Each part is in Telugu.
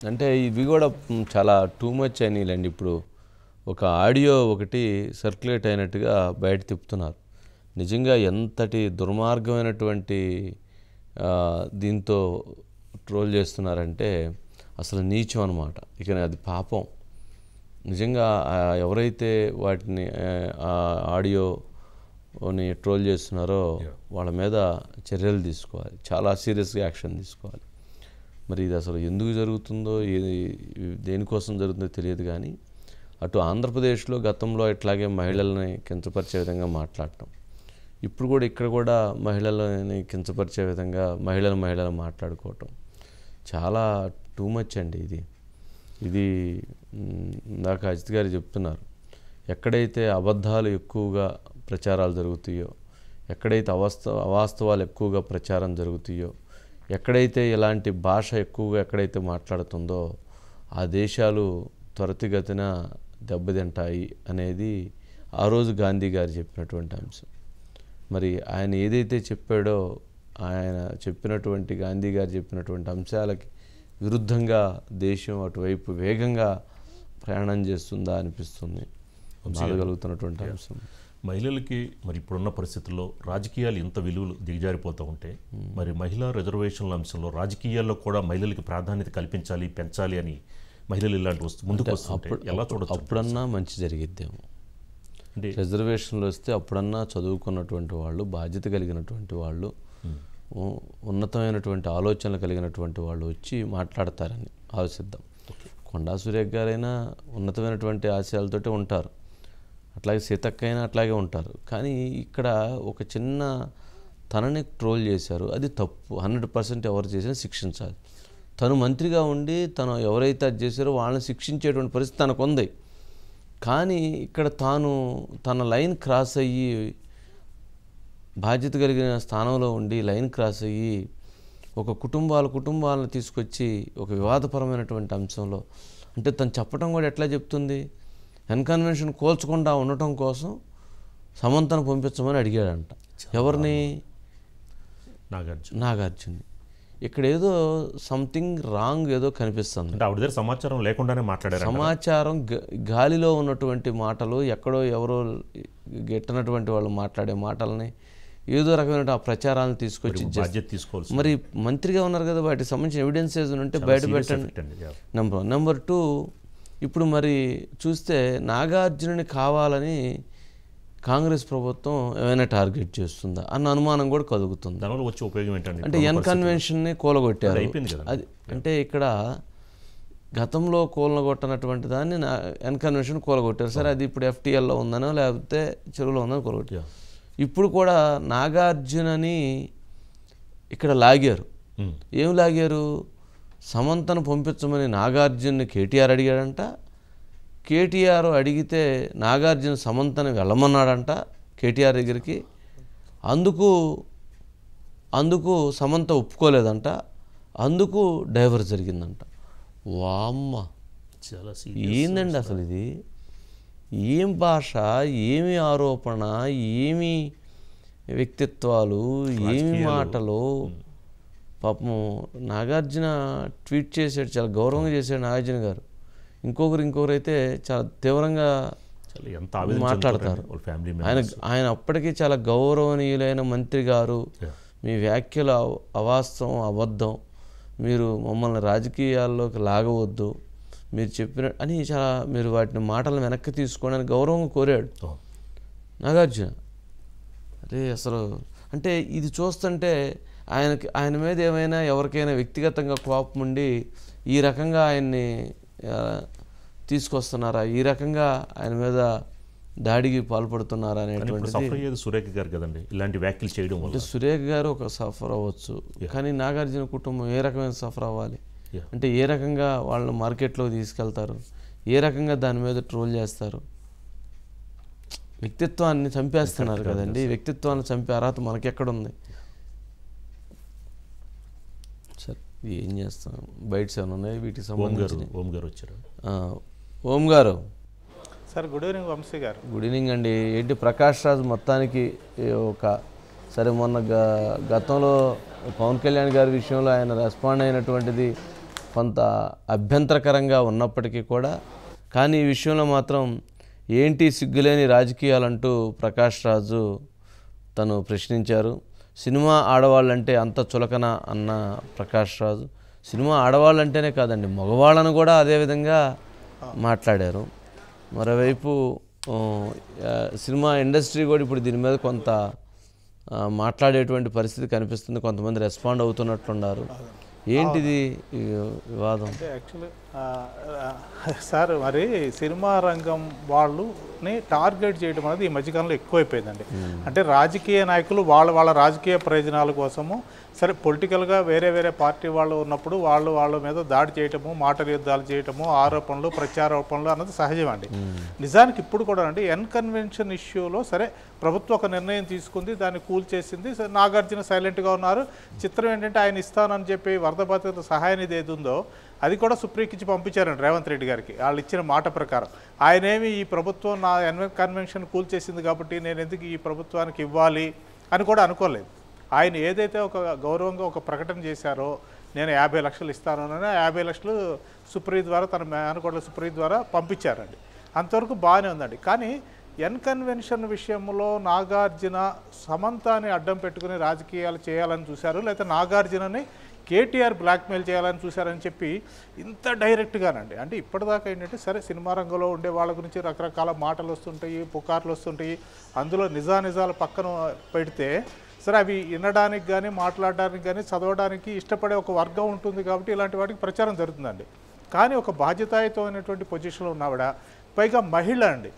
అంటే ఇవి కూడా చాలా టూ మచ్ అయినాయిలెండి. ఇప్పుడు ఒక ఆడియో ఒకటి సర్క్యులేట్ అయినట్టుగా బయట తిప్పుతున్నారు. నిజంగా ఎంతటి దుర్మార్గమైనటువంటి దీంతో ట్రోల్ చేస్తున్నారంటే అసలు నీచం అనమాట. ఇక అది పాపం. నిజంగా ఎవరైతే వాటిని ఆడియోని ట్రోల్ చేస్తున్నారో వాళ్ళ మీద చర్యలు తీసుకోవాలి, చాలా సీరియస్గా యాక్షన్ తీసుకోవాలి. మరి ఇది అసలు ఎందుకు జరుగుతుందో దేనికోసం జరుగుతుందో తెలియదు. కానీ అటు ఆంధ్రప్రదేశ్లో గతంలో ఇట్లాగే మహిళల్ని కించపరిచే విధంగా మాట్లాడటం, ఇప్పుడు కూడా ఇక్కడ కూడా మహిళలని కించపరిచే విధంగా మహిళలు మాట్లాడుకోవటం చాలా టూ మచ్ అండి. ఇది ఇందాక అజిత్ గారు చెప్తున్నారు, ఎక్కడైతే అబద్ధాలు ఎక్కువగా ప్రచారాలు జరుగుతాయో, ఎక్కడైతే అవాస్తవాలు ఎక్కువగా ప్రచారం జరుగుతాయో, ఎక్కడైతే ఇలాంటి భాష ఎక్కువగా ఎక్కడైతే మాట్లాడుతుందో ఆ దేశాలు త్వరితగతిన దెబ్బతింటాయి అనేది ఆ రోజు గాంధీ గారు చెప్పినటువంటి అంశం. మరి ఆయన ఏదైతే చెప్పాడో, ఆయన చెప్పినటువంటి గాంధీ గారు చెప్పినటువంటి అంశాలకి విరుద్ధంగా దేశం అటువైపు వేగంగా ప్రయాణం చేస్తుందా అనిపిస్తుంది. బాధగలుగుతున్నటువంటి అంశం. మహిళలకి మరి ఇప్పుడున్న పరిస్థితుల్లో రాజకీయాలు ఇంత విలువలు దిగజారిపోతూ ఉంటే మరి మహిళా రిజర్వేషన్ల అంశంలో రాజకీయాల్లో కూడా మహిళలకి ప్రాధాన్యత కల్పించాలి, పెంచాలి అని మహిళలు ఇలాంటి ముందుకు వస్తుంటే ఎలా చూడొచ్చు? అప్పుడన్నా మంచి జరిగిద్దేమో. అంటే రిజర్వేషన్లు వస్తే అప్పుడన్నా చదువుకున్నటువంటి వాళ్ళు, బాధ్యత కలిగినటువంటి వాళ్ళు, ఉన్నతమైనటువంటి ఆలోచనలు కలిగినటువంటి వాళ్ళు వచ్చి మాట్లాడతారని ఆలోచిద్దాం. కొండా సురేఖ గారైనా ఉన్నతమైనటువంటి ఆశయాలతోటే ఉంటారు, అట్లాగే సీతక్క అయినా అట్లాగే ఉంటారు. కానీ ఇక్కడ ఒక చిన్న తనని ట్రోల్ చేశారు, అది తప్పు. 100% ఎవరు చేసినా శిక్షించాలి. తను మంత్రిగా ఉండి తను ఎవరైతే అది చేశారో వాళ్ళని శిక్షించేటువంటి పరిస్థితి తనకు ఉంది. కానీ ఇక్కడ తన లైన్ క్రాస్ అయ్యి, బాధ్యత కలిగిన స్థానంలో ఉండి లైన్ క్రాస్ అయ్యి ఒక కుటుంబాలను తీసుకొచ్చి ఒక వివాదపరమైనటువంటి అంశంలో, అంటే తను చెప్పడం కూడా ఎట్లా చెప్తుంది, అన్కన్వెన్షన్ కోల్చకుండా ఉండటం కోసం సమంతను పంపించమని అడిగాడంట. ఎవరిని? నాగార్జున. ఇక్కడ ఏదో సంథింగ్ రాంగ్ ఏదో కనిపిస్తుంది. సమాచారం లేకుండానే మాట్లాడారు. సమాచారం గాలిలో ఉన్నటువంటి మాటలు, ఎక్కడో ఎవరో గెట్టనటువంటి వాళ్ళు మాట్లాడే మాటలని ఏదో రకమైన ఆ ప్రచారాలను తీసుకొచ్చి తీసుకోవాలి. మరి మంత్రిగా ఉన్నారు కదా, వాటికి సంబంధించిన ఎవిడెన్సెస్ ఉంటే బయట పెట్టండి. నెంబర్ 1. నెంబర్ 2, ఇప్పుడు మరి చూస్తే నాగార్జునని కావాలని కాంగ్రెస్ ప్రభుత్వం ఏమైనా టార్గెట్ చేస్తుందా అన్న అనుమానం కూడా కలుగుతుంది. దానివల్ల వచ్చే ఉపయోగం ఏంటంటే, అంటే కన్వెన్షన్ని కూలగొట్టారు. అది అంటే ఇక్కడ గతంలో కూలగొట్టనటువంటి దాన్ని కన్వెన్షన్ కూలగొట్టారు. సరే, అది ఇప్పుడు FTLలో ఉందనో లేకపోతే చెరువులో ఉందని కూలగొట్టారు. ఇప్పుడు కూడా నాగార్జునని ఇక్కడ లాగారు. ఏం లాగారు? సమంతను పంపించమని నాగార్జున్ని KTR అడిగాడంట. KTR అడిగితే నాగార్జున సమంతను వెళ్ళమన్నాడంట KTR దగ్గరికి. అందుకు సమంత ఒప్పుకోలేదంట. అందుకు డైవర్స్ జరిగిందంట. వామ్మ, చాలా ఏందండి అసలు ఇది? ఏం భాష, ఏమి ఆరోపణ, ఏమి వ్యక్తిత్వాలు, ఏమి మాటలు. పాపం నాగార్జున ట్వీట్ చేశాడు, చాలా గౌరవంగా చేశాడు నాగార్జున గారు. ఇంకొకరు అయితే చాలా తీవ్రంగా మాట్లాడతారు. ఆయన అప్పటికీ చాలా గౌరవనీయులైన మంత్రి గారు, మీ వ్యాఖ్యలు అవాస్తవం, అబద్ధం, మీరు మమ్మల్ని రాజకీయాల్లోకి లాగవద్దు, మీరు చెప్పిన అని చాలా మీరు వాటిని మాటలను వెనక్కి తీసుకోండి అని గౌరవంగా కోరాడు నాగార్జున. అరే అసలు అంటే ఇది చూస్తుంటే ఆయన మీద ఏమైనా ఎవరికైనా వ్యక్తిగతంగా కోపం ఉండి ఈ రకంగా ఆయన్ని తీసుకొస్తున్నారా, ఈ రకంగా ఆయన మీద దాడికి పాల్పడుతున్నారా అనేటువంటిది సురేఖ గారు కదండి ఇలాంటి వ్యాఖ్యలు చేయడం వల్ల. సురేఖ గారు ఒక సఫర్ అవ్వచ్చు, కానీ నాగార్జున కుటుంబం ఏ రకమైన సఫర్ అవ్వాలి? అంటే ఏ రకంగా వాళ్ళని మార్కెట్లో తీసుకెళ్తారు, ఏ రకంగా దాని మీద ట్రోల్ చేస్తారు? వ్యక్తిత్వాన్ని చంపేస్తున్నారు కదండి. వ్యక్తిత్వాన్ని చంపే అర్హత మనకెక్కడుంది? సరే, ఏం చేస్తాం? బైట్స్ ఏమైనా ఉన్నాయి వీటికి సంబంధించి? ఓం గారు సార్, గుడ్ ఈవినింగ్ వంశీ గారు. గుడ్ ఈవినింగ్ అండి. ఏంటి ప్రకాష్ రాజ్ మొత్తానికి సరే మొన్న గతంలో పవన్ కళ్యాణ్ గారి విషయంలో ఆయన రెస్పాండ్ అయినటువంటిది కొంత అభ్యంతరకరంగా ఉన్నప్పటికీ కూడా, కానీ ఈ విషయంలో మాత్రం ఏంటి సిగ్గులేని రాజకీయాలంటూ ప్రకాష్ రాజు తను ప్రశ్నించారు. సినిమా ఆడవాళ్ళంటే అంత చులకన అన్న ప్రకాష్ రాజు సినిమా ఆడవాళ్ళంటేనే కాదండి, మగవాళ్ళను కూడా అదేవిధంగా మాట్లాడారు. మరోవైపు సినిమా ఇండస్ట్రీ కూడా ఇప్పుడు దీని మీద కొంత మాట్లాడేటువంటి పరిస్థితి కనిపిస్తుంది. కొంతమంది రెస్పాండ్ అవుతున్నట్లున్నారు. ఏంటిది ఈ వివాదం? అంటే యాక్చువల్లీ సార్, మరి సినిమా రంగం వాళ్ళని టార్గెట్ చేయడం అనేది ఈ మధ్యకాలంలో ఎక్కువైపోయిందండి. అంటే రాజకీయ నాయకులు వాళ్ళ రాజకీయ ప్రయోజనాల కోసము, సరే పొలిటికల్గా వేరే వేరే పార్టీ వాళ్ళు ఉన్నప్పుడు వాళ్ళ మీద దాడి చేయటము, మాటల యుద్ధాలు చేయటము, ఆరోపణలు ప్రత్యారోపణలు అన్నది సహజం అండి. నిజానికి ఇప్పుడు కూడా అండి ఎన్కన్వెన్షన్ ఇష్యూలో సరే ప్రభుత్వం ఒక నిర్ణయం తీసుకుంది, దాన్ని కూల్ చేసింది. నాగార్జున సైలెంట్గా ఉన్నారు. చిత్రం ఏంటంటే ఆయన ఇస్తానని చెప్పి వరద బాధితుల సహాయానిధి ఏది ఉందో అది కూడా సుప్రీంకి పంపించారండి రేవంత్ రెడ్డి గారికి. వాళ్ళు ఇచ్చిన మాట ప్రకారం ఆయనేమి ఈ ప్రభుత్వం నా కన్వెన్షన్ కూల్ చేసింది కాబట్టి నేను ఎందుకు ఈ ప్రభుత్వానికి ఇవ్వాలి అని కూడా అనుకోలేదు. ఆయన ఏదైతే ఒక గౌరవంగా ఒక ప్రకటన చేశారో, నేను 50 లక్షలు ఇస్తానని 50 లక్షలు సుప్రీం ద్వారా తన మేనకోడల సుప్రీం ద్వారా పంపించారండి. అంతవరకు బాగానే ఉందండి. కానీ ఎన్కన్వెన్షన్ విషయంలో నాగార్జున సమంతాని అడ్డం పెట్టుకుని రాజకీయాలు చేయాలని చూశారు, లేకపోతే నాగార్జునని కేటీఆర్ బ్లాక్మెయిల్ చేయాలని చూశారని చెప్పి ఇంత డైరెక్ట్గానండి. అంటే ఇప్పటిదాకా ఏంటంటే సరే సినిమా రంగంలో ఉండే వాళ్ళ గురించి రకరకాల మాటలు వస్తుంటాయి, పుకార్లు వస్తుంటాయి. అందులో నిజాలు పక్కన పెడితే సరే అవి వినడానికి కానీ మాట్లాడడానికి కానీ చదవడానికి ఇష్టపడే ఒక వర్గం ఉంటుంది కాబట్టి ఇలాంటి వాటికి ప్రచారం జరుగుతుందండి. కానీ ఒక బాధ్యతాయుతమైనటువంటి పొజిషన్లో ఉన్నవిడ, పైగా మహిళ అండి.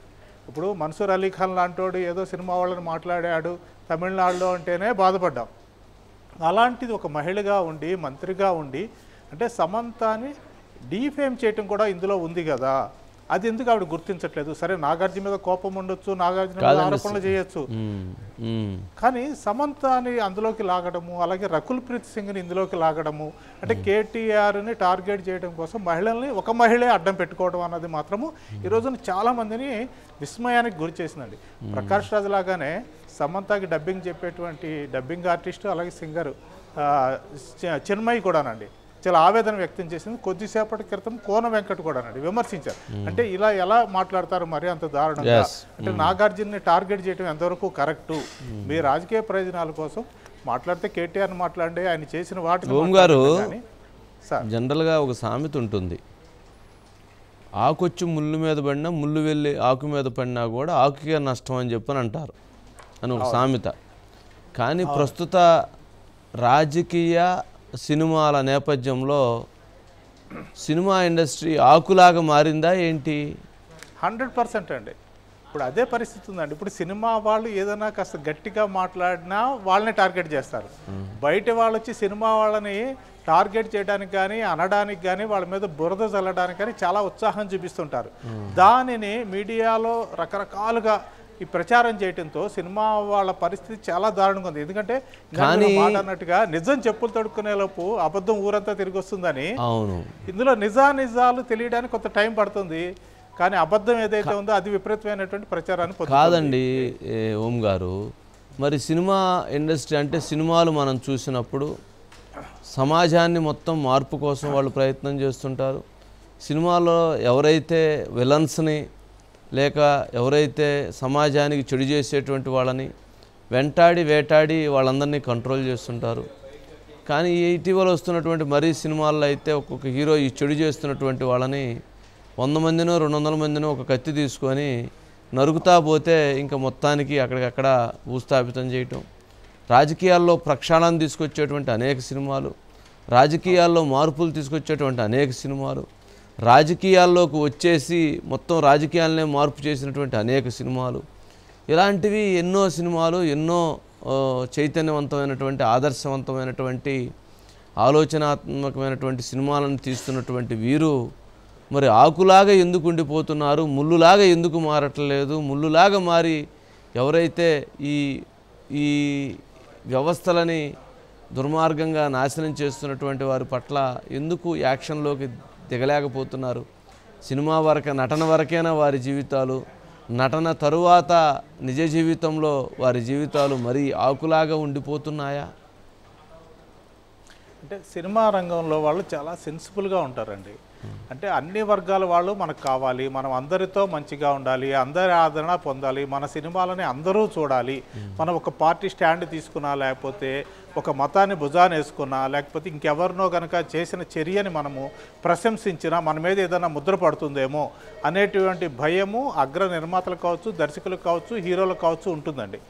ఇప్పుడు మన్సూర్ అలీ ఖాన్ లాంటి ఏదో సినిమా వాళ్ళని మాట్లాడాడు తమిళనాడులో అంటేనే బాధపడ్డాం. అలాంటిది ఒక మహిళగా ఉండి మంత్రిగా ఉండి అంటే సమంతాని డీఫేమ్ చేయటం కూడా ఇందులో ఉంది కదా, అది ఎందుకు ఆవిడ గుర్తించట్లేదు? సరే నాగార్జున మీద కోపం ఉండొచ్చు, నాగార్జున మీద ఆరోపణలు చేయొచ్చు, కానీ సమంతాని అందులోకి లాగడము, అలాగే రకుల్ ప్రీత్ సింగ్ని ఇందులోకి లాగడము, అంటే కేటీఆర్ని టార్గెట్ చేయడం కోసం మహిళల్ని ఒక మహిళే అడ్డం పెట్టుకోవడం అన్నది మాత్రము ఈ రోజున చాలామందిని విస్మయానికి గురి చేసిందండి. ప్రకాష్ రాజు లాగానే సమంతకి డబ్బింగ్ చెప్పేటువంటి డబ్బింగ్ ఆర్టిస్టు అలాగే సింగర్ చిన్మయి కూడానండి చాలా ఆవేదన వ్యక్తం చేసింది. కొద్దిసేపటి క్రితం కోన వెంకట్ కూడానండి విమర్శించారు. అంటే ఇలా ఎలా మాట్లాడతారు మరి అంత దారుణంగా? అంటే నాగార్జున్ని టార్గెట్ చేయడం ఎంతవరకు కరెక్టు? మీ రాజకీయ ప్రయోజనాల కోసం మాట్లాడితే కేటీఆర్ని మాట్లాడండి, ఆయన చేసిన వాటిని. ఓం గారు, జనరల్గా ఒక సామెత ఉంటుంది, ఆకొచ్చి ముళ్ళు మీద పడినా ముళ్ళు వెళ్ళి ఆకు మీద పడినా కూడా ఆకుకే నష్టం అని చెప్పని అంటారు అని ఒక సామెత. కానీ ప్రస్తుత రాజకీయ సినిమాల నేపథ్యంలో సినిమా ఇండస్ట్రీ ఆకులాగా మారిందా ఏంటి? 100% అండి. ఇప్పుడు అదే పరిస్థితి ఉందండి. ఇప్పుడు సినిమా వాళ్ళు ఏదైనా కాస్త గట్టిగా మాట్లాడినా వాళ్ళని టార్గెట్ చేస్తారు. బయట వాళ్ళు వచ్చి సినిమా వాళ్ళని టార్గెట్ చేయడానికి కానీ అనడానికి కానీ వాళ్ళ మీద బురద చల్లడానికి కానీ చాలా ఉత్సాహం చూపిస్తుంటారు. దానిని మీడియాలో రకరకాలుగా ఈ ప్రచారం చేయడంతో సినిమా వాళ్ళ పరిస్థితి చాలా దారుణంగా ఉంది. ఎందుకంటే మాట అన్నట్టుగా నిజం చెప్పులు తడుక్కునే లోపు అబద్ధం ఊరంతా తిరిగి వస్తుందని. ఇందులో నిజాలు తెలియడానికి కొంత టైం పడుతుంది, కానీ అబద్ధం ఏదైతే ఉందో అది విపరీతమైనటువంటి ప్రచారాన్ని కాదండి. ఓం గారు, మరి సినిమా ఇండస్ట్రీ అంటే సినిమాలు మనం చూసినప్పుడు సమాజాన్ని మొత్తం మార్పు కోసం వాళ్ళు ప్రయత్నం చేస్తుంటారు. సినిమాలో ఎవరైతే విలన్స్ని లేక ఎవరైతే సమాజానికి చెడు చేసేటువంటి వాళ్ళని వేటాడి వాళ్ళందరినీ కంట్రోల్ చేస్తుంటారు. కానీ ఇటీవల వస్తున్నటువంటి మరీ సినిమాల్లో అయితే ఒక్కొక్క హీరో ఈ చెడు చేస్తున్నటువంటి వాళ్ళని 100 మందినో 200 మందినో ఒక కత్తి తీసుకొని నరుకుతా పోతే ఇంకా మొత్తానికి అక్కడికక్కడ భూస్థాపితం చేయటం, రాజకీయాల్లో ప్రక్షాళన తీసుకొచ్చేటువంటి అనేక సినిమాలు, రాజకీయాల్లో మార్పులు తీసుకొచ్చేటువంటి అనేక సినిమాలు, రాజకీయాల్లోకి వచ్చేసి మొత్తం రాజకీయాలనే మార్పు చేసినటువంటి అనేక సినిమాలు, ఇలాంటివి ఎన్నో సినిమాలు, ఎన్నో చైతన్యవంతమైనటువంటి ఆదర్శవంతమైనటువంటి ఆలోచనాత్మకమైనటువంటి సినిమాలను తీస్తున్నటువంటి వీరు మరి ఆకులాగా ఎందుకు ఉండిపోతున్నారు, ముళ్ళులాగా ఎందుకు మారట్లేదు? ముళ్ళులాగా మారి ఎవరైతే ఈ వ్యవస్థలని దుర్మార్గంగా నాశనం చేస్తున్నటువంటి వారి పట్ల ఎందుకు యాక్షన్లోకి దిగలేకపోతున్నారు? సినిమా నటన వరకైనా వారి జీవితాలు, నటన తరువాత నిజ జీవితంలో వారి జీవితాలు మరీ ఆకులాగా ఉండిపోతున్నాయా? అంటే సినిమా రంగంలో వాళ్ళు చాలా సెన్సిబుల్గా ఉంటారండి. అంటే అన్ని వర్గాల వాళ్ళు మనకు కావాలి, మనం అందరితో మంచిగా ఉండాలి, అందరి ఆదరణ పొందాలి, మన సినిమాలని అందరూ చూడాలి. మనం ఒక పార్టీ స్టాండ్ తీసుకున్నా, లేకపోతే ఒక మతాన్ని భుజాన్ని వేసుకున్నా, లేకపోతే ఇంకెవరినో కనుక చేసిన చర్యని మనము ప్రశంసించినా మన మీద ఏదైనా ముద్ర పడుతుందేమో అనేటువంటి భయము అగ్ర నిర్మాతలు కావచ్చు, దర్శకులకు కావచ్చు, హీరోలకు కావచ్చు ఉంటుందండి.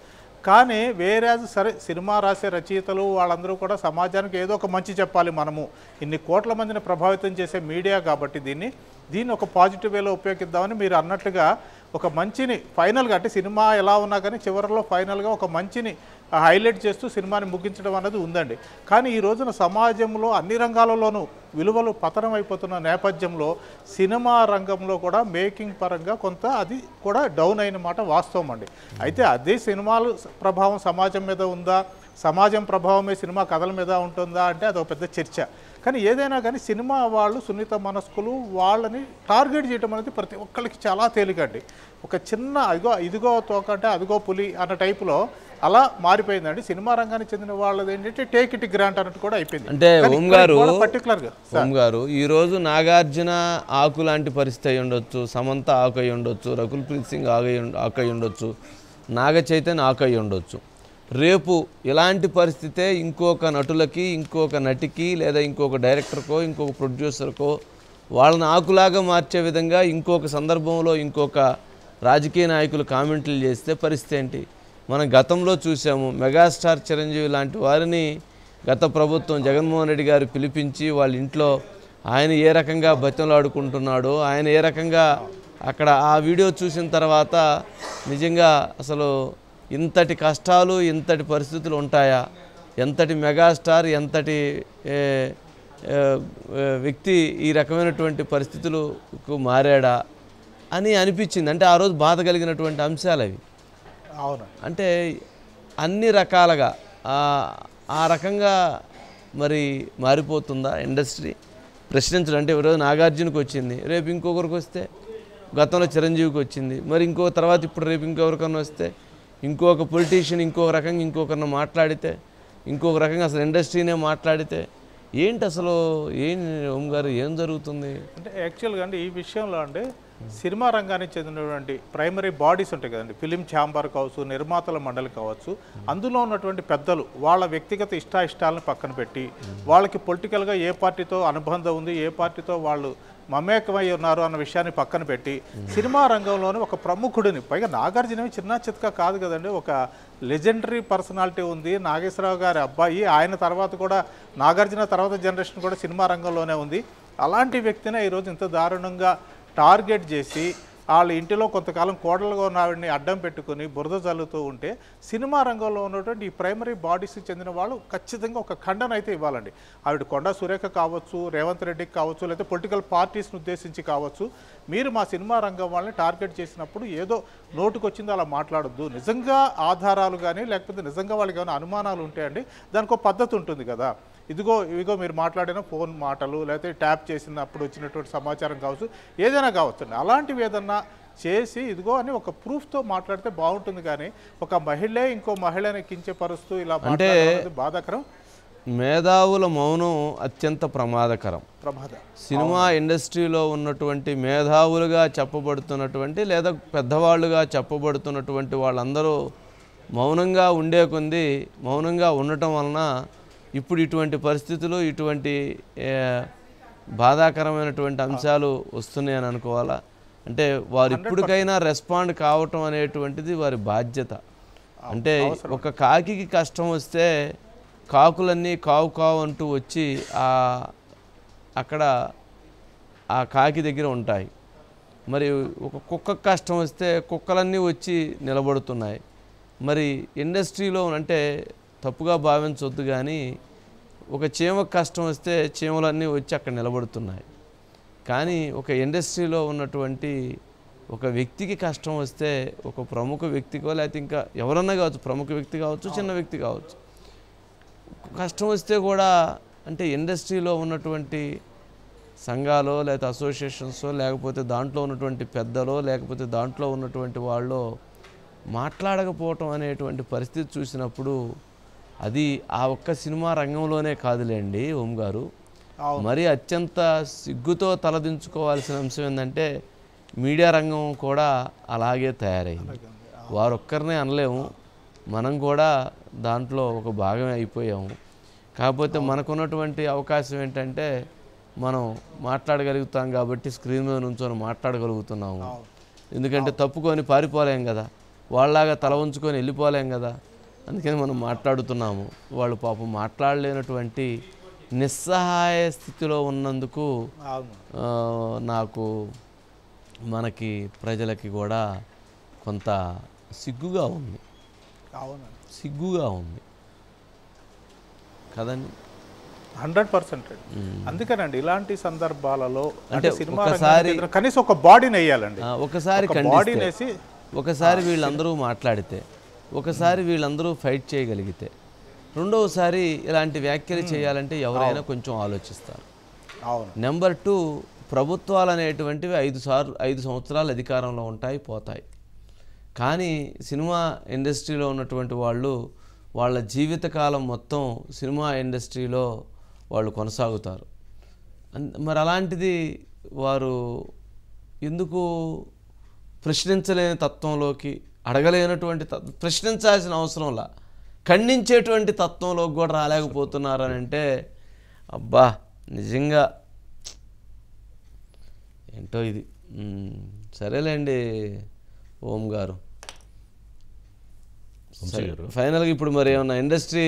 కానీ వేరే సరే సినిమా రాసే రచయితలు వాళ్ళందరూ కూడా సమాజానికి ఏదో ఒక మంచి చెప్పాలి, మనము ఇన్ని కోట్ల మందిని ప్రభావితం చేసే మీడియా కాబట్టి దీన్ని ఒక పాజిటివ్ వేలో ఉపయోగిద్దామని మీరు అన్నట్టుగా ఒక మంచిని ఫైనల్గా, అంటే సినిమా ఎలా ఉన్నా కానీ చివరిలో ఫైనల్గా ఒక మంచిని హైలైట్ చేస్తూ సినిమాని ముగించడం అనేది ఉందండి. కానీ ఈ రోజున సమాజంలో అన్ని రంగాలలోనూ విలువలు పతనం అయిపోతున్న నేపథ్యంలో సినిమా రంగంలో కూడా మేకింగ్ పరంగా కొంత అది కూడా డౌన్ అయిన మాట వాస్తవం అండి. అయితే అదే సినిమాలు ప్రభావం సమాజం మీద ఉందా, సమాజం ప్రభావమే సినిమా కథల మీద ఉంటుందా అంటే అది ఒక పెద్ద చర్చ. కానీ ఏదైనా కానీ సినిమా వాళ్ళు సున్నిత మనస్కులు, వాళ్ళని టార్గెట్ చేయడం అనేది ప్రతి ఒక్కరికి చాలా తేలికండి. ఒక చిన్న ఇదిగో తోక అంటే అదిగో పులి అన్న టైపులో అలా మారిపోయిందండి. సినిమా రంగానికి చెందిన వాళ్ళది ఏంటంటే టేక్ ఇట్ గ్రాంట్ అన్నట్టు కూడా అయిపోయింది. అంటే పర్టికులర్గా ఓం గారు ఈరోజు నాగార్జున ఆకు లాంటి పరిస్థితి అయి ఉండొచ్చు, సమంత ఆకు అయి ఉండొచ్చు, రకుల్ ప్రీత్ సింగ్ ఆకు అయి ఉండొచ్చు, నాగ చైతన్య ఆకు అయి ఉండొచ్చు. రేపు ఇలాంటి పరిస్థితే ఇంకొక నటులకి, ఇంకొక నటికి, లేదా ఇంకొక డైరెక్టర్కో, ఇంకొక ప్రొడ్యూసర్కో వాళ్ళని ఆకులాగా మార్చే విధంగా ఇంకొక సందర్భంలో ఇంకొక రాజకీయ నాయకులు కామెంట్లు చేస్తే పరిస్థితి ఏంటి? మనం గతంలో చూసాము. మెగాస్టార్ చిరంజీవి లాంటి వారిని గత ప్రభుత్వం జగన్మోహన్ రెడ్డి గారు పిలిపించి వాళ్ళ ఇంట్లో ఆయన ఏ రకంగా బతిమలాడుకుంటున్నాడో, ఆయన ఏ రకంగా అక్కడ ఆ వీడియో చూసిన తర్వాత నిజంగా అసలు ఇంతటి కష్టాలు, ఇంతటి పరిస్థితులు ఉంటాయా? ఎంతటి మెగాస్టార్, ఎంతటి వ్యక్తి ఈ రకమైనటువంటి పరిస్థితులకు మారాడా అని అనిపించింది. అంటే ఆ రోజు బాధ కలిగినటువంటి అంశాలు అవి. అవును. అంటే అన్ని రకాలుగా ఆ రకంగా మరి మారిపోతుందా ఇండస్ట్రీ? ప్రశ్నించడం అంటే ఈరోజు నాగార్జునకు వచ్చింది, రేపు ఇంకొకరికి వస్తే, గతంలో చిరంజీవికి వచ్చింది, మరి ఇంకో తర్వాత ఇప్పుడు రేపు ఇంకొకరికన్నా వస్తే, ఇంకొక పొలిటీషియన్ ఇంకొక రకంగా ఇంకొకరిని మాట్లాడితే, ఇంకొక రకంగా అసలు ఇండస్ట్రీనే మాట్లాడితే ఏంటి అసలు? ఓం గారు ఏం జరుగుతుంది అంటే యాక్చువల్గా అండి ఈ విషయంలో అంటే సినిమా రంగానికి చెందినటువంటి ప్రైమరీ బాడీస్ ఉంటాయి కదండి, ఫిలిం ఛాంబర్ కావచ్చు, నిర్మాతల మండలి కావచ్చు, అందులో ఉన్నటువంటి పెద్దలు వాళ్ళ వ్యక్తిగత ఇష్టాయిష్టాలను పక్కన పెట్టి వాళ్ళకి పొలిటికల్గా ఏ పార్టీతో అనుబంధం ఉంది, ఏ పార్టీతో వాళ్ళు మమేకమై ఉన్నారు అన్న విషయాన్ని పక్కన పెట్టి సినిమా రంగంలోనే ఒక ప్రముఖుడిని, పైగా నాగార్జున చిన్న చిత్కా కాదు కదండి, ఒక లెజెండరీ పర్సనాలిటీ ఉంది. నాగేశ్వరరావు గారి అబ్బాయి, ఆయన తర్వాత కూడా నాగార్జున తర్వాత జనరేషన్ కూడా సినిమా రంగంలోనే ఉంది. అలాంటి వ్యక్తినే ఈరోజు ఇంత దారుణంగా టార్గెట్ చేసి వాళ్ళ ఇంటిలో కొంతకాలం కోడలుగా ఉన్న ఆవిడని అడ్డం పెట్టుకుని బురద జల్లుతూ ఉంటే సినిమా రంగంలో ఉన్నటువంటి ఈ ప్రైమరీ బాడీస్కి చెందిన వాళ్ళు ఖచ్చితంగా ఒక ఖండన అయితే ఇవ్వాలండి. ఆవిడ కొండా సురేఖ కావచ్చు, రేవంత్ రెడ్డికి కావచ్చు, లేదా పొలిటికల్ పార్టీస్ని ఉద్దేశించి కావచ్చు, మీరు మా సినిమా రంగం వాళ్ళని టార్గెట్ చేసినప్పుడు ఏదో నోటుకొచ్చిందో అలా మాట్లాడొద్దు. నిజంగా ఆధారాలు కానీ లేకపోతే నిజంగా వాళ్ళకి ఏమైనా అనుమానాలు ఉంటాయండి, దానికి ఒక పద్ధతి ఉంటుంది కదా. ఇదిగో మీరు మాట్లాడిన ఫోన్ మాటలు, లేకపోతే ట్యాప్ చేసినప్పుడు వచ్చినటువంటి సమాచారం కావచ్చు, ఏదైనా కావచ్చు, అలాంటివి ఏదన్నా చేసి ఇదిగో అని ఒక ప్రూఫ్తో మాట్లాడితే బాగుంటుంది. కానీ ఒక మహిళే ఇంకో మహిళని కించపరుస్తూ ఇలా మాట్లాడేది బాధాకరం. మేధావుల మౌనం అత్యంత ప్రమాదకరం. సినిమా ఇండస్ట్రీలో ఉన్నటువంటి మేధావులుగా చెప్పబడుతున్నటువంటి లేదా పెద్దవాళ్ళుగా చెప్పబడుతున్నటువంటి వాళ్ళందరూ మౌనంగా ఉండే కొంది, మౌనంగా ఉండటం వలన ఇప్పుడు ఇటువంటి పరిస్థితులు, ఇటువంటి బాధాకరమైనటువంటి అంశాలు వస్తున్నాయని అనుకోవాలా? అంటే వారు ఇప్పటికైనా రెస్పాండ్ కావటం అనేటువంటిది వారి బాధ్యత. అంటే ఒక కాకికి కష్టం వస్తే కాకులన్నీ కావు కావు అంటూ వచ్చి అక్కడ ఆ కాకి దగ్గర ఉంటాయి. మరి ఒక కుక్కకు కష్టం వస్తే కుక్కలన్నీ వచ్చి నిలబడుతున్నాయి. మరి ఇండస్ట్రీలో అంటే తప్పుగా భావించవద్దు, కానీ ఒక చీమకు కష్టం వస్తే చీమలన్నీ వచ్చి అక్కడ నిలబడుతున్నాయి. కానీ ఒక ఇండస్ట్రీలో ఉన్నటువంటి ఒక వ్యక్తికి కష్టం వస్తే, ఒక ప్రముఖ వ్యక్తికో లేకపోతే ఇంకా ఎవరన్నా కావచ్చు, ప్రముఖ వ్యక్తి కావచ్చు, చిన్న వ్యక్తి కావచ్చు, కష్టం వస్తే కూడా అంటే ఇండస్ట్రీలో ఉన్నటువంటి సంఘాలో లేకపోతే అసోసియేషన్సో లేకపోతే దాంట్లో ఉన్నటువంటి పెద్దలో లేకపోతే దాంట్లో ఉన్నటువంటి వాళ్ళు మాట్లాడకపోవటం అనేటువంటి పరిస్థితి చూసినప్పుడు అది ఆ ఒక్క సినిమా రంగంలోనే కాదులేండి ఓం గారు, అవును. మరి అత్యంత సిగ్గుతో తలదించుకోవాల్సిన అంశం ఏంటంటే మీడియా రంగం కూడా అలాగే తయారైంది. వారొక్కరినే అనలేము, మనం కూడా దాంట్లో ఒక భాగమే అయిపోయాము. కాకపోతే మనకున్నటువంటి అవకాశం ఏంటంటే మనం మాట్లాడగలుగుతాం కాబట్టి స్క్రీన్ మీద నుంచొని మాట్లాడగలుగుతున్నాము. ఎందుకంటే తప్పుకొని పారిపోలేం కదా, వాళ్ళలాగా తల ఉంచుకొని వెళ్ళిపోలేం కదా, అందుకని మనం మాట్లాడుతున్నాము. వాళ్ళు పాపం మాట్లాడలేనటువంటి నిస్సహాయ స్థితిలో ఉన్నందుకు నాకు మనకి ప్రజలకి కూడా కొంత సిగ్గుగా ఉంది. సిగ్గుగా ఉంది కదండి. 100%. అందుకనండి ఇలాంటి సందర్భాలలో అంటే సినిమా ఒకసారి కనీసం ఒక బాడీని వేయాలండి. ఒకసారి ఖండిస్తే, ఒకసారి వీళ్ళందరూ మాట్లాడితే, ఒకసారి వీళ్ళందరూ ఫైట్ చేయగలిగితే, రెండవసారి ఇలాంటి వ్యాఖ్యలు చేయాలంటే ఎవరైనా కొంచెం ఆలోచిస్తారు. నెంబర్ 2, ప్రభుత్వాలు అనేటువంటివి 5 సంవత్సరాలు అధికారంలో ఉంటాయి, పోతాయి. కానీ సినిమా ఇండస్ట్రీలో ఉన్నటువంటి వాళ్ళు వాళ్ళ జీవితకాలం మొత్తం సినిమా ఇండస్ట్రీలో వాళ్ళు కొనసాగుతారు. మరి అలాంటిది వారు ఎందుకు ప్రశ్నించలేని తత్వంలోకి, అడగలేనటువంటి ప్రశ్నించాల్సిన అవసరంలా ఖండించేటువంటి తత్వంలోకి కూడా రాలేకపోతున్నారని అంటే అబ్బా నిజంగా ఏంటో ఇది. సరేలేండి ఓం గారు, ఫైనల్గా ఇప్పుడు మరి ఏమన్నా ఇండస్ట్రీ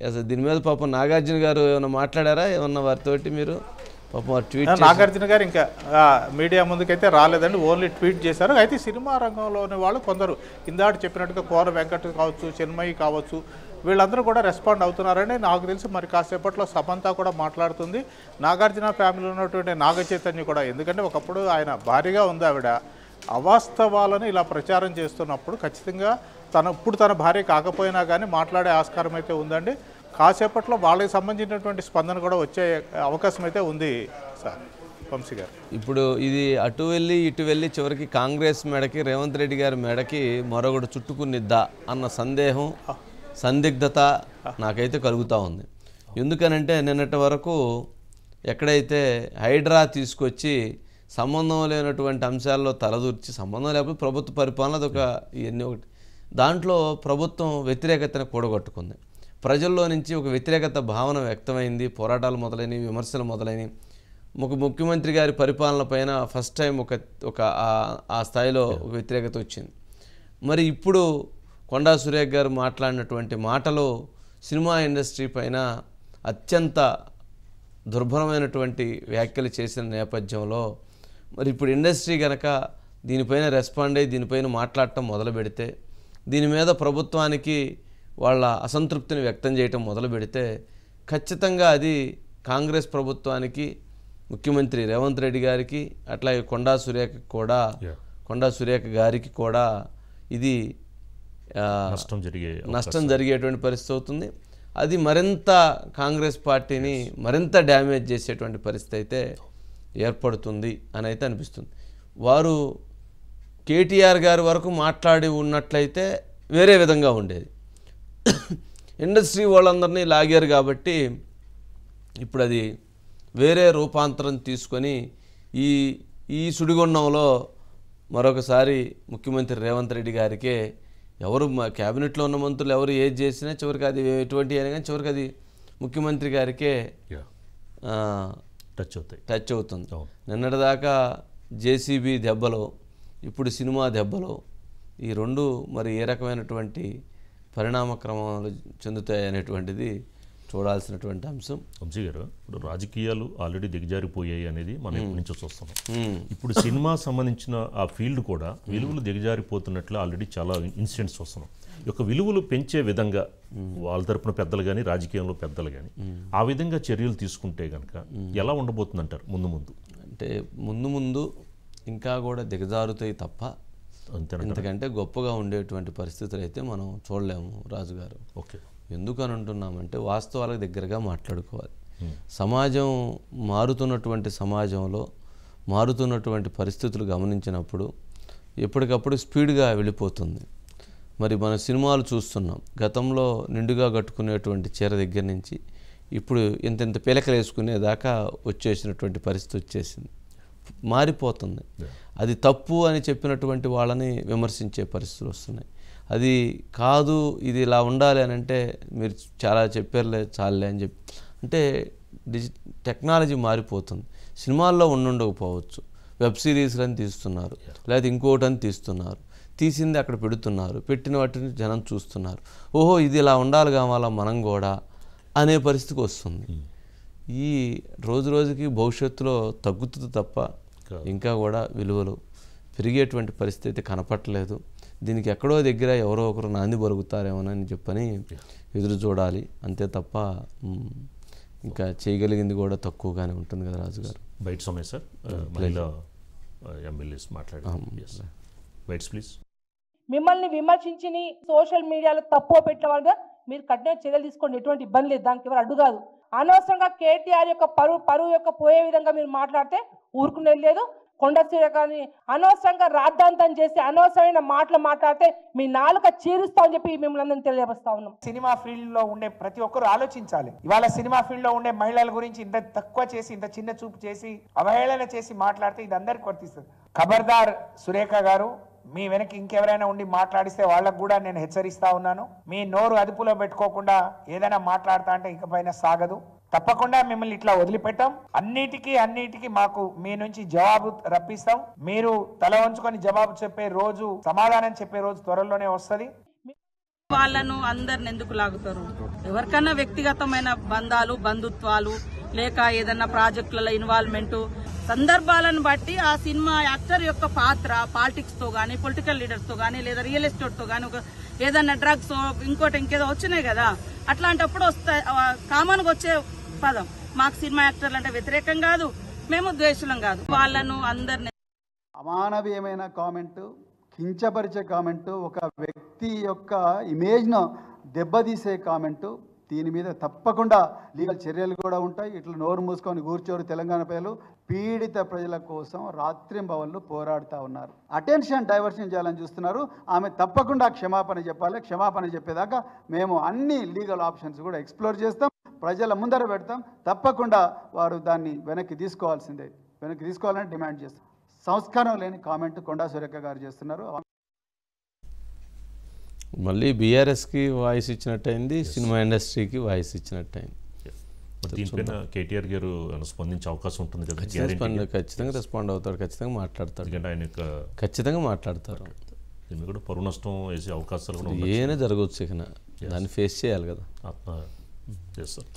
అసలు దీని మీద పాపం నాగార్జున గారు ఏమన్నా మాట్లాడారా ఏమన్నా వారితోటి? మీరు పాపం వారు ట్వీట్, నాగార్జున గారు ఇంకా మీడియా ముందుకైతే రాలేదండి, ఓన్లీ ట్వీట్ చేశారు. అయితే సినిమా రంగంలోని వాళ్ళు కొందరు ఇందాక చెప్పినట్టుగా కోర వెంకట్ కావచ్చు, చిన్మయి కావచ్చు, వీళ్ళందరూ కూడా రెస్పాండ్ అవుతున్నారని నాకు తెలిసి మరి కాసేపట్లో సమంత కూడా మాట్లాడుతుంది. నాగార్జున ఫ్యామిలీలో ఉన్నటువంటి నాగ చైతన్య కూడా, ఎందుకంటే ఒకప్పుడు ఆయన భారీగా ఉంది, ఆవిడ అవాస్తవాలను ఇలా ప్రచారం చేస్తున్నప్పుడు ఖచ్చితంగా తన భార్య కాకపోయినా కానీ మాట్లాడే ఆస్కారం అయితే ఉందండి. కాసేపట్లో వాళ్ళకి సంబంధించినటువంటి స్పందన కూడా వచ్చే అవకాశం అయితే ఉంది సార్ వంశీ గారు. ఇప్పుడు ఇది అటు వెళ్ళి ఇటు వెళ్ళి చివరికి కాంగ్రెస్ మెడకి, రేవంత్ రెడ్డి గారి మెడకి మరొకటి చుట్టుకునిద్దా అన్న సందేహం, సందిగ్ధత నాకైతే కలుగుతూ ఉంది. ఎందుకనంటే నిన్నటి వరకు ఎక్కడైతే హైడ్రా తీసుకొచ్చి సంబంధం లేనటువంటి అంశాల్లో తలదూర్చి, సంబంధం లేకపోతే ప్రభుత్వ పరిపాలన అదొక ఇవన్నీ ఒకటి, దాంట్లో ప్రభుత్వం వ్యతిరేకతను కూడగొట్టుకుంది. ప్రజల్లో నుంచి ఒక వ్యతిరేకత భావన వ్యక్తమైంది, పోరాటాలు మొదలైనవి, విమర్శలు మొదలైనవి. ముఖ్యమంత్రి గారి పరిపాలన పైన ఫస్ట్ టైం ఒక ఆ స్థాయిలో ఒక వ్యతిరేకత వచ్చింది. మరి ఇప్పుడు కొండా సురేఖ గారు మాట్లాడినటువంటి మాటలు సినిమా ఇండస్ట్రీ పైన అత్యంత దుర్భరమైనటువంటి వ్యాఖ్యలు చేసిన నేపథ్యంలో మరి ఇప్పుడు ఇండస్ట్రీ కనుక దీనిపైన రెస్పాండ్ అయ్యి దీనిపైన మాట్లాడటం మొదలు పెడితే, దీని మీద ప్రభుత్వానికి వాళ్ళ అసంతృప్తిని వ్యక్తం చేయటం మొదలు పెడితే ఖచ్చితంగా అది కాంగ్రెస్ ప్రభుత్వానికి, ముఖ్యమంత్రి రేవంత్ రెడ్డి గారికి, అట్లాగే కొండా సురేఖ గారికి కూడా ఇది నష్టం జరిగేటువంటి పరిస్థితి అవుతుంది. అది మరింత కాంగ్రెస్ పార్టీని మరింత డ్యామేజ్ చేసేటువంటి పరిస్థితి అయితే ఏర్పడుతుంది అని అయితే అనిపిస్తుంది. వారు కేటీఆర్ గారి వరకు మాట్లాడి ఉన్నట్లయితే వేరే విధంగా ఉండేది. ఇండస్ట్రీ వాళ్ళందరినీ లాగారు కాబట్టి ఇప్పుడు అది వేరే రూపాంతరం తీసుకొని ఈ సుడిగుండంలో మరొకసారి ముఖ్యమంత్రి రేవంత్ రెడ్డి గారికే ఎవరు క్యాబినెట్లో ఉన్న మంత్రులు ఎవరు ఏది చేసినా చివరికి అది ఎటువంటి అయినా కానీ చివరికి అది ముఖ్యమంత్రి గారికే టచ్ అవుతుంది. నిన్నటిదాకా జేసీబీ దెబ్బలో, ఇప్పుడు సినిమా దెబ్బలో, ఈ రెండు మరి ఏ రకమైనటువంటి పరిణామక్రమాలు చెందుతాయి అనేటువంటిది చూడాల్సినటువంటి అంశం. వంశీ గారు, ఇప్పుడు రాజకీయాలు ఆల్రెడీ దిగజారిపోయాయి అనేది మనం ఎప్పటి నుంచో చూస్తున్నాం. ఇప్పుడు సినిమా సంబంధించిన ఆ ఫీల్డ్ కూడా విలువలు దిగజారిపోతున్నట్లు ఆల్రెడీ చాలా ఇన్సిడెంట్స్ వస్తున్నాం. ఈ యొక్క విలువలు పెంచే విధంగా వాళ్ళ తరపున పెద్దలు కానీ, రాజకీయంలో పెద్దలు కానీ ఆ విధంగా చర్యలు తీసుకుంటే కనుక ఎలా ఉండబోతుందంటారు ముందు? అంటే ముందు ఇంకా కూడా దిగజారుతాయి తప్ప ఇంతకంటే గొప్పగా ఉండేటువంటి పరిస్థితులు అయితే మనం చూడలేము రాజుగారు. ఓకే, ఎందుకని అంటున్నామంటే వాస్తవాలకు దగ్గరగా మాట్లాడుకోవాలి. సమాజం మారుతున్నటువంటి సమాజంలో మారుతున్నటువంటి పరిస్థితులు గమనించినప్పుడు ఎప్పటికప్పుడు స్పీడ్గా వెళ్ళిపోతుంది. మరి మన సినిమాలు చూస్తున్నాం, గతంలో నిండుగా కట్టుకునేటువంటి చీర దగ్గర నుంచి ఇప్పుడు ఇంత పీలకలు వేసుకునేదాకా వచ్చేసినటువంటి పరిస్థితి వచ్చేసింది, మారిపోతుంది. అది తప్పు అని చెప్పినటువంటి వాళ్ళని విమర్శించే పరిస్థితులు వస్తున్నాయి. అది కాదు, ఇది ఇలా ఉండాలి అని అంటే మీరు చాలా చెప్పారులే చాలులే అని చెప్పి, అంటే టెక్నాలజీ మారిపోతుంది. సినిమాల్లో ఉండకపోవచ్చు, వెబ్ సిరీస్లని తీస్తున్నారు, లేదా ఇంకోటని తీస్తున్నారు, తీసింది అక్కడ పెడుతున్నారు, పెట్టిన వాటిని జనం చూస్తున్నారు. ఓహో ఇది ఇలా ఉండాలి కావాలా మనం కూడా అనే పరిస్థితికి వస్తుంది. ఈ రోజు రోజుకి భవిష్యత్తులో తగ్గుతుంది తప్ప ఇంకా కూడా విలువలు పెరిగేటువంటి పరిస్థితి అయితే కనపట్టలేదు. దీనికి ఎక్కడో దగ్గర ఎవరో ఒకరు నాంది పలుకుతారేమోనని చెప్పని ఎదురు చూడాలి అంతే తప్ప ఇంకా చేయగలిగింది కూడా తక్కువగానే ఉంటుంది కదా రాజుగారు. బయట సమయం సార్, మహిళా ఎమ్మెల్యేస్ మాట్లాడారు. బయట్స్ ప్లీజ్. మిమ్మల్ని విమర్శించి సోషల్ మీడియాలో తప్పు పెట్టిన వాళ్ళగా మీరు కఠిన చర్యలు తీసుకోండి, ఎటువంటి ఇబ్బంది లేదు, దానికి ఎవరు అడ్డు కాదు. అనవసరంగా కేటీఆర్ యొక్క పరువు యొక్క పోయే విధంగా మీరు మాట్లాడితే ఊరుకునేది లేదు. కొండ కానీ అనవసరంగా రాద్ధాంతం చేసి అనవసరమైన మాటలు మాట్లాడితే మీ నాలుక చీరుస్తామని చెప్పి మిమ్మల్ని అందరినీ తెలియజేస్తా ఉన్నాం. సినిమా ఫీల్డ్ లో ఉండే ప్రతి ఒక్కరు ఆలోచించాలి. ఇవాళ సినిమా ఫీల్డ్ లో ఉండే మహిళల గురించి ఇంత తక్కువ చేసి, ఇంత చిన్న చూపు చేసి, అవహేళన చేసి మాట్లాడితే ఇది అందరికి వర్తిస్తుంది. ఖబర్దార్ సురేఖ గారు, మీ వెనక ఇంకెవరైనా ఉండి మాట్లాడిస్తే వాళ్ళకు కూడా నేను హెచ్చరిస్తా ఉన్నాను. మీ నోరు అదుపులో పెట్టుకోకుండా ఏదైనా మాట్లాడతా అంటే ఇకపైన సాగదు. తప్పకుండా మిమ్మల్ని ఇట్లా వదిలిపెట్టాం. అన్నిటికీ మాకు మీ నుంచి జవాబు రప్పిస్తాం. మీరు తల వంచుకొని జవాబు చెప్పే రోజు, సమాధానం చెప్పే రోజు త్వరలోనే వస్తుంది. వాళ్ళను అందరిని ఎందుకు లాగుతారు? ఎవరికన్నా వ్యక్తిగతమైన బంధాలు, బంధుత్వాలు, లేక ఏదన్నా ప్రాజెక్టులలో ఇన్వాల్వ్మెంట్, సందర్భాలను బట్టి ఆ సినిమా యాక్టర్ యొక్క పాత్ర పాలిటిక్స్ తో గానీ, పొలిటికల్ లీడర్స్ తో గానీ, లేదా రియల్ ఎస్టేట్ తో గానీ, ఏదన్నా డ్రగ్స్ ఇంకేదో వచ్చినాయి కదా, అట్లాంటప్పుడు కామన్ గా వచ్చే పదం. మాకు సినిమా యాక్టర్లు అంటే వ్యతిరేకం కాదు, మేము ద్వేషులం కాదు. వాళ్ళను అందరిని అమానవీయమైన కామెంటు, కించపరిచే కామెంటు, ఒక వ్యక్తి యొక్క ఇమేజ్ను దెబ్బతీసే కామెంటు, దీని మీద తప్పకుండా లీగల్ చర్యలు కూడా ఉంటాయి. ఇట్లా నోరు మూసుకొని కూర్చోరు తెలంగాణ ప్రజలు పీడిత ప్రజల కోసం రాత్రింబవళ్ళు పోరాడుతూ ఉన్నారు. అటెన్షన్ డైవర్షన్ చేయాలని చూస్తున్నారు. ఆమె తప్పకుండా క్షమాపణ చెప్పాలి. క్షమాపణ చెప్పేదాకా మేము అన్ని లీగల్ ఆప్షన్స్ కూడా ఎక్స్ప్లోర్ చేస్తాం, ప్రజల ముందర పెడతాం. తప్పకుండా వారు దాన్ని వెనక్కి తీసుకోవాల్సిందే, వెనక్కి తీసుకోవాలని డిమాండ్ చేస్తాం. సంస్కారం లేని కామెంట్ కొండా సురేఖ గారు చేస్తున్నారు. మళ్ళీ బీఆర్ఎస్కి వాయిస్ ఇచ్చినట్టయింది, సినిమా ఇండస్ట్రీకి వాయిస్ ఇచ్చినట్టయింది. దీనిపైన కేటీఆర్ గారు స్పందించే అవకాశం ఉంటుంది కదా? ఖచ్చితంగా రెస్పాండ్ అవుతాడు, ఖచ్చితంగా మాట్లాడతాడు, ఆయన ఖచ్చితంగా మాట్లాడతారు. దీన్ని కూడా పరువు నష్టం వేసే అవకాశాలు కూడా ఏమైనా జరగవచ్చు, ఇక దాన్ని ఫేస్ చేయాలి కదా. చేస్తారు.